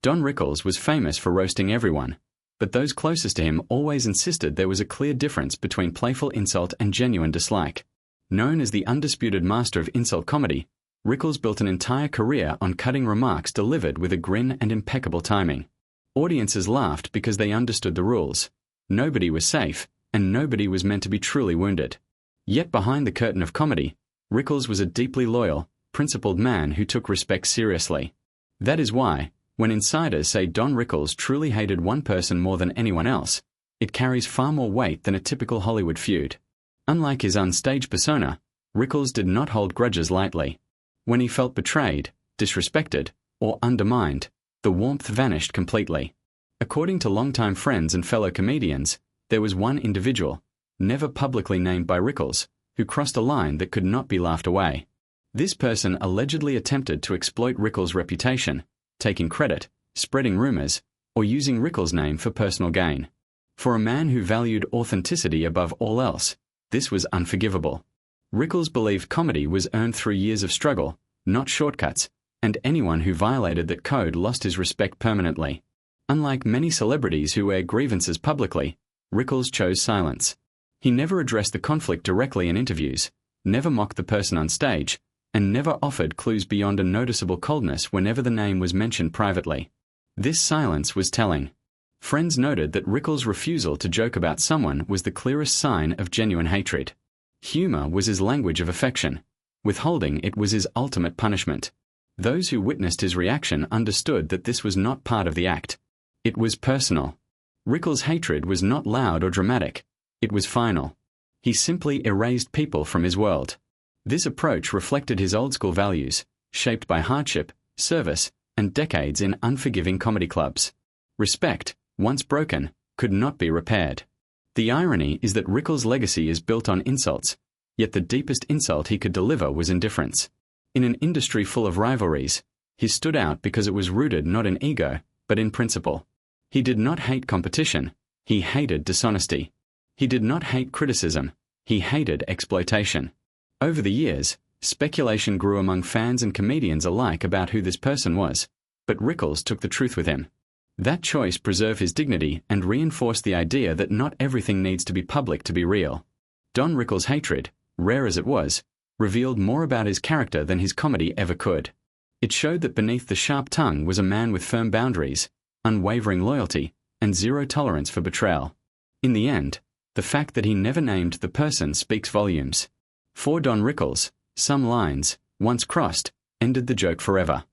Don Rickles was famous for roasting everyone, but those closest to him always insisted there was a clear difference between playful insult and genuine dislike. Known as the undisputed master of insult comedy, Rickles built an entire career on cutting remarks delivered with a grin and impeccable timing. Audiences laughed because they understood the rules. Nobody was safe, and nobody was meant to be truly wounded. Yet behind the curtain of comedy, Rickles was a deeply loyal, principled man who took respect seriously. That is why, when insiders say Don Rickles truly hated one person more than anyone else, it carries far more weight than a typical Hollywood feud. Unlike his on-stage persona, Rickles did not hold grudges lightly. When he felt betrayed, disrespected, or undermined, the warmth vanished completely. According to longtime friends and fellow comedians, there was one individual, never publicly named by Rickles, who crossed a line that could not be laughed away. This person allegedly attempted to exploit Rickles' reputation, taking credit, spreading rumors, or using Rickles' name for personal gain. For a man who valued authenticity above all else, this was unforgivable. Rickles believed comedy was earned through years of struggle, not shortcuts, and anyone who violated that code lost his respect permanently. Unlike many celebrities who air grievances publicly, Rickles chose silence. He never addressed the conflict directly in interviews, never mocked the person on stage, and never offered clues beyond a noticeable coldness whenever the name was mentioned privately. This silence was telling. Friends noted that Rickles' refusal to joke about someone was the clearest sign of genuine hatred. Humor was his language of affection. Withholding it was his ultimate punishment. Those who witnessed his reaction understood that this was not part of the act. It was personal. Rickles' hatred was not loud or dramatic. It was final. He simply erased people from his world. This approach reflected his old-school values, shaped by hardship, service, and decades in unforgiving comedy clubs. Respect, once broken, could not be repaired. The irony is that Rickles' legacy is built on insults, yet the deepest insult he could deliver was indifference. In an industry full of rivalries, he stood out because it was rooted not in ego, but in principle. He did not hate competition, he hated dishonesty. He did not hate criticism, he hated exploitation. Over the years, speculation grew among fans and comedians alike about who this person was, but Rickles took the truth with him. That choice preserved his dignity and reinforced the idea that not everything needs to be public to be real. Don Rickles' hatred, rare as it was, revealed more about his character than his comedy ever could. It showed that beneath the sharp tongue was a man with firm boundaries, unwavering loyalty, and zero tolerance for betrayal. In the end, the fact that he never named the person speaks volumes. For Don Rickles, some lines, once crossed, ended the joke forever.